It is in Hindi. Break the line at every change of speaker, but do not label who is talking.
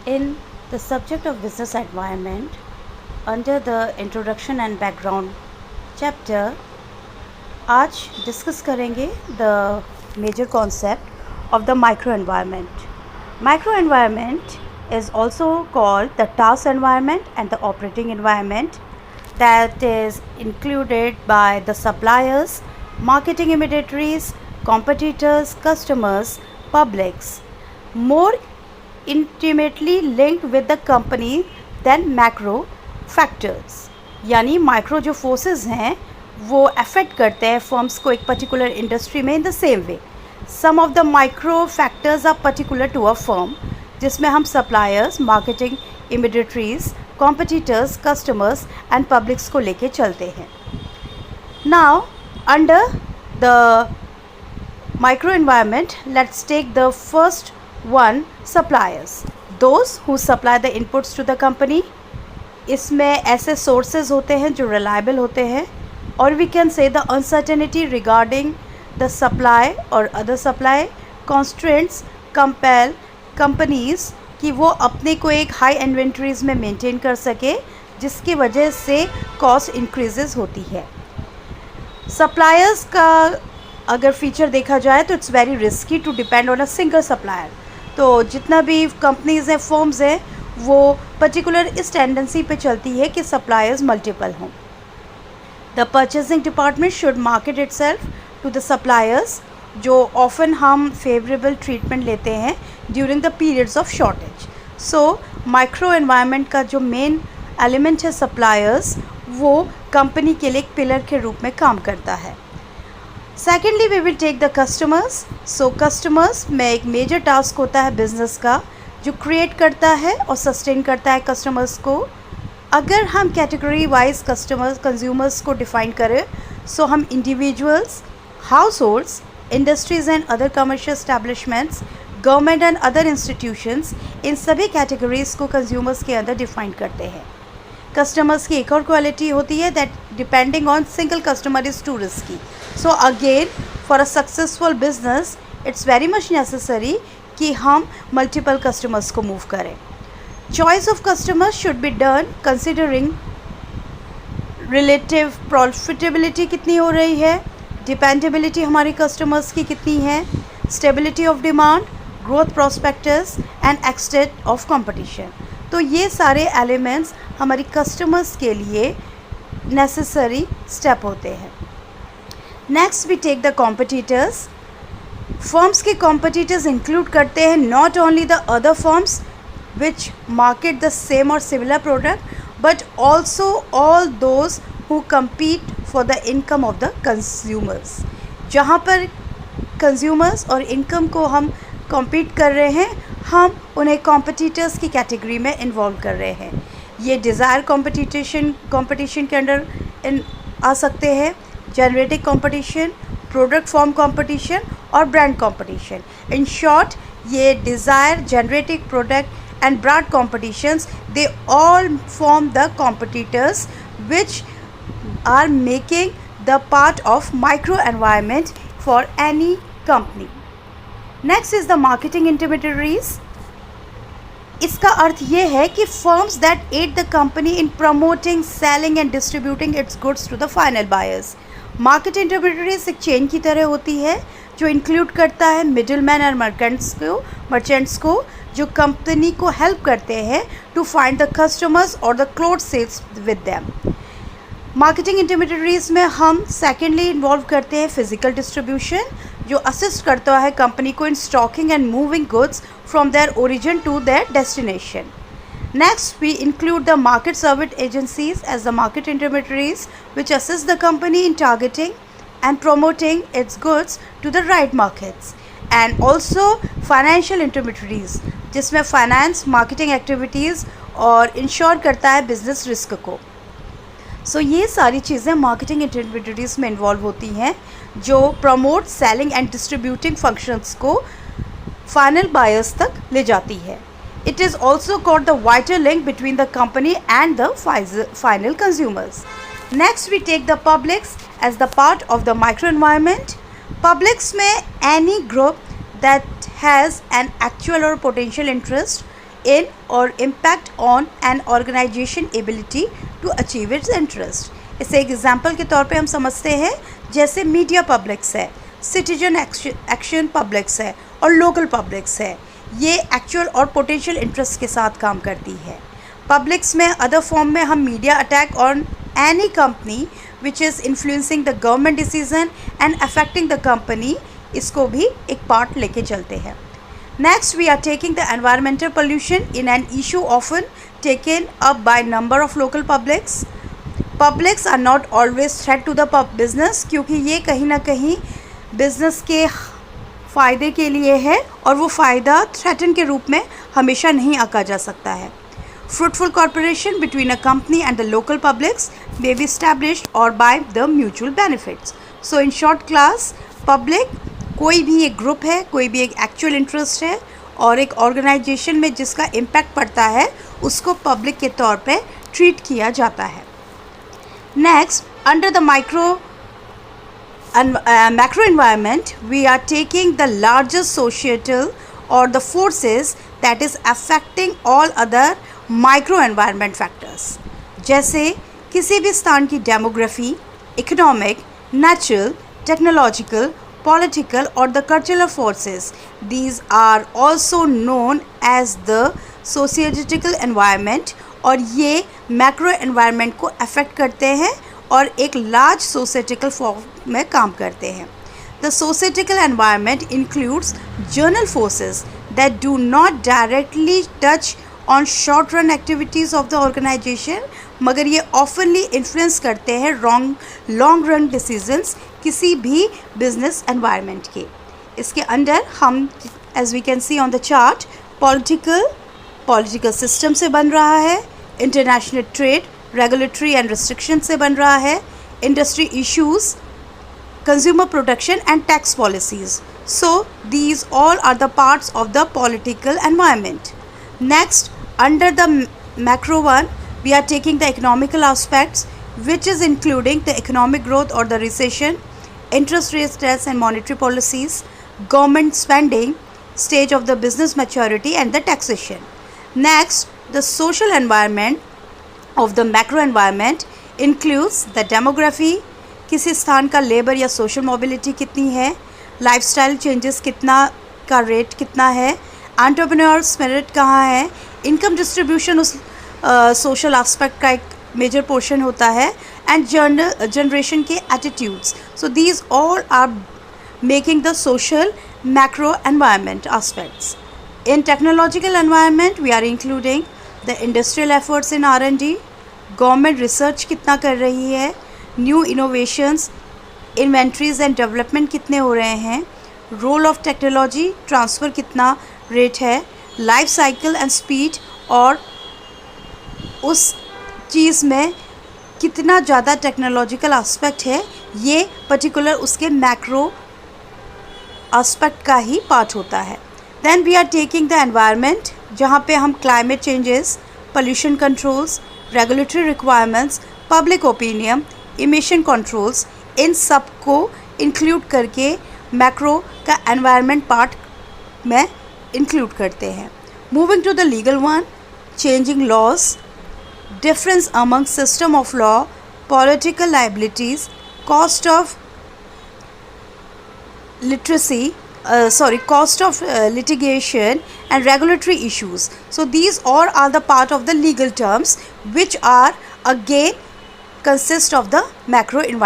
In the subject of business environment, under the introduction and background chapter, आज डिस्कस करेंगे the major concept of the micro environment. Micro environment is also called the task environment and the operating environment that is included by the suppliers, marketing intermediaries, competitors, customers, publics, more intimately linked with the company than macro factors. यानी माइक्रो जो फोर्सेस हैं वो अफेक्ट करते हैं फर्म्स को एक पर्टिकुलर इंडस्ट्री में in the same way. Some of the micro factors are particular to a firm, जिसमें हम suppliers, marketing intermediaries, competitors, customers and publics को लेके चलते हैं. Now under the micro environment, let's take the first one, suppliers, those who supply the inputs to the company. इसमें ऐसे सोर्सेज होते हैं जो रिलायबल होते हैं, और we can say the uncertainty regarding the supply और other supply constraints compel companies कि वो अपने को एक हाई इन्वेंट्रीज में मेंटेन कर सके, जिसकी वजह से कॉस्ट इंक्रीजेज होती है. सप्लायर्स का अगर फीचर देखा जाए तो it's very risky to depend on a single supplier. तो जितना भी कंपनीज हैं, फर्म्स हैं, वो पर्टिकुलर इस टेंडेंसी पे चलती है कि सप्लायर्स मल्टीपल हों. The purchasing department should market itself to the suppliers, जो ऑफन हम फेवरेबल ट्रीटमेंट लेते हैं during the periods of shortage. So micro environment का जो मेन एलिमेंट है सप्लायर्स, वो कंपनी के लिए एक पिलर के रूप में काम करता है. Secondly we will take the customers. So customers में एक मेजर टास्क होता है बिजनेस का, जो क्रिएट करता है और सस्टेन करता है कस्टमर्स को. अगर हम कैटेगरी वाइज कस्टमर्स, कंज्यूमर्स को डिफ़ाइन करें, सो हम individuals, households, industries and other commercial establishments, government and other institutions, इन सभी कैटेगरीज़ को कंज्यूमर्स के अंदर डिफ़ाइन करते हैं. कस्टमर्स की एक और क्वालिटी होती है that depending on single customer is to risky. So again for a successful business it's very much necessary कि हम मल्टीपल कस्टमर्स को मूव करें. Choice of customers should be done considering relative profitability कितनी हो रही है, डिपेंडेबिलिटी हमारी कस्टमर्स की कितनी है, stability of demand, growth prospectus and extent of competition. तो ये सारे एलिमेंट्स हमारी कस्टमर्स के लिए नेसेसरी स्टेप होते हैं. Next we take the competitors. Firms के कॉम्पिटिटर्स इंक्लूड करते हैं not only the other firms which market the same और similar product, but also all those who compete for the income of the consumers. जहाँ पर कंज्यूमर्स और इनकम को हम कॉम्पीट कर रहे हैं, हम उन्हें कॉम्पिटिटर्स की कैटेगरी में इन्वॉल्व कर रहे हैं. ये डिज़ायर कंपटीशन के अंडर आ सकते हैं, generic competition, product form competition और ब्रांड कंपटीशन. इन शॉर्ट, ये desire, generic, product and brand competitions, they all form the competitors which are making the part of micro environment for any company. Next is the marketing intermediaries. इसका अर्थ ये है कि firms that aid the company in promoting, selling and distributing its goods to the final buyers. Market intermediaries एक चेन की तरह होती है जो इंक्लूड करता है मिडिल मैन और मर्चेंट्स को, जो कंपनी को हेल्प करते हैं टू फाइंड द कस्टमर्स और the close sales with them. Marketing intermediaries में हम सेकेंडली इन्वॉल्व करते हैं फिजिकल डिस्ट्रीब्यूशन, जो असिस्ट करता है कंपनी को in stocking and moving goods from their origin to their destination. Next, we include the market service agencies as the market intermediaries which assist the company in targeting and promoting its goods to the right markets, and also financial intermediaries जिसमें फाइनेंस, मार्केटिंग एक्टिविटीज़ और इंश्योर करता है बिजनेस रिस्क को. सो ये सारी चीज़ें मार्केटिंग इंटरमीडिएटरीज में इन्वॉल्व होती हैं, जो promote, selling and distributing functions को फाइनल बायर्स तक ले जाती है. It is also called the vital link between the company and the final consumers. Next, we take the publics as the part of the microenvironment. Publics में any group that has an actual or potential interest in or impact on an organization ability to achieve its interest. इसे एक एग्जाम्पल के तौर पे हम समझते हैं, जैसे मीडिया पब्लिक्स है, सिटीजन एक्शन पब्लिक्स है और लोकल पब्लिक्स है. ये एक्चुअल और पोटेंशियल इंटरेस्ट के साथ काम करती है. पब्लिक्स में अदर फॉर्म में हम media attack on any company which is influencing the government decision and affecting the company, इसको भी एक पार्ट लेके चलते हैं. Next, we are taking the environmental pollution in an issue often taken up by number of local publics. Publics are not always threat to the business, क्योंकि ये कहीं ना कहीं बिजनेस के फ़ायदे के लिए है और वो फ़ायदा थ्रेटन के रूप में हमेशा नहीं आंका जा सकता है. Fruitful cooperation between a company and the local publics may be established or by the mutual benefits. So in short class, public कोई भी एक ग्रुप है, कोई भी एक एक्चुअल इंटरेस्ट है और एक ऑर्गेनाइजेशन में जिसका इम्पैक्ट पड़ता है उसको पब्लिक के तौर पे ट्रीट किया जाता है. Next, under the macro environment we are taking the largest societal और the forces that is affecting all other micro environment factors. जैसे किसी भी स्थान की demography, economic, natural, technological, political or the cultural forces. These are also known as the socio-political environment और ये मैक्रो एनवायरनमेंट को अफेक्ट करते हैं और एक लार्ज सोसाइटिकल फॉर्म में काम करते हैं. The societal environment includes general forces that do not directly touch on short run activities of the organization, मगर ये ऑफनली इन्फ्लुएंस करते हैं लॉन्ग रन डिसीजंस किसी भी बिजनेस एनवायरनमेंट के. इसके अंडर हम as we can see on the chart, political system से बन रहा है, international trade, regulatory and restriction से बन रहा है, industry issues, consumer protection and tax policies. So these all are the parts of the political environment. Next, under the macro one, we are taking the economical aspects, which is including the economic growth or the recession, interest rates and monetary policies, government spending, stage of the business maturity and the taxation. Next, the social environment of the macro environment includes the demography, किसी स्थान का लेबर या सोशल मोबिलिटी कितनी है, लाइफस्टाइल चेंजेस कितना का रेट कितना है, एंटरप्रेन्योर स्पिरिट कहाँ है, इनकम डिस्ट्रीब्यूशन उस सोशल एस्पेक्ट का एक मेजर पोर्शन होता है, एंड जनरेशन के attitudes. So these all are making the social macro environment aspects. In technological environment we are including the industrial efforts in R&D, government research कितना कर रही है, new innovations, inventories and development कितने हो रहे हैं, रोल ऑफ टेक्नोलॉजी ट्रांसफ़र कितना रेट है, लाइफ साइकिल एंड स्पीड और उस चीज़ में कितना ज़्यादा टेक्नोलॉजिकल एस्पेक्ट है, ये पर्टिकुलर उसके मैक्रो एस्पेक्ट का ही पार्ट होता है. Then we are taking the environment, जहाँ पे हम climate changes, pollution controls, regulatory requirements, public opinion, emission controls, इन सब को इंक्लूड करके मैक्रो का एनवायरनमेंट पार्ट में इंक्लूड करते हैं. Moving to the legal one, changing laws, difference among system of law, political liabilities, cost of litigation and regulatory issues. So these all are the part of the legal terms which are again consist of the macro environment.